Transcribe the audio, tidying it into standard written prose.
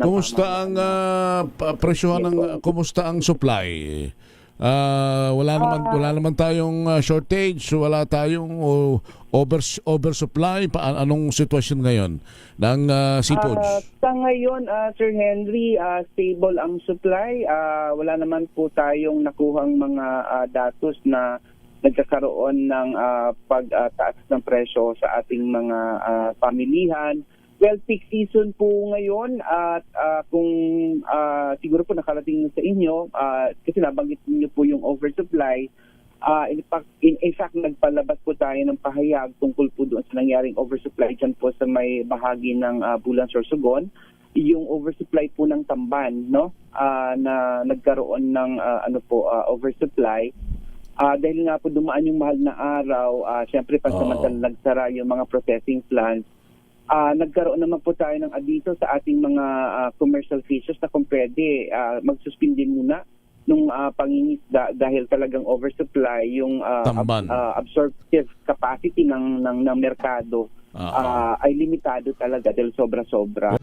Kumusta ang presyohan ng kumusta ang supply? Wala naman tayong shortage, wala tayong oversupply. Anong sitwasyon ngayon ng seafoods? Sa ngayon, Sir Henry, stable ang supply. Wala naman po tayong nakuhang mga datos na nagkakaroon ng pagtaas ng presyo sa ating mga pamilihan. Well, peak season po ngayon at kung siguro po nakarating sa inyo, kasi nabanggit niyo po yung oversupply, in fact, nagpalabas po tayo ng pahayag tungkol po doon sa nangyaring oversupply dyan po sa may bahagi ng Bulan Sorsogon. Yung oversupply po ng tamban, no? Na nagkaroon ng oversupply. Dahil nga po dumaan yung mahal na araw, syempre pansamantalang nagsara yung mga processing plants. Nagkaroon naman po tayo ng abiso sa ating mga commercial fishers na kung pwede magsuspindi muna nung pangingisda dahil talagang oversupply yung absorptive capacity ng merkado ay limitado talaga dahil sobra-sobra.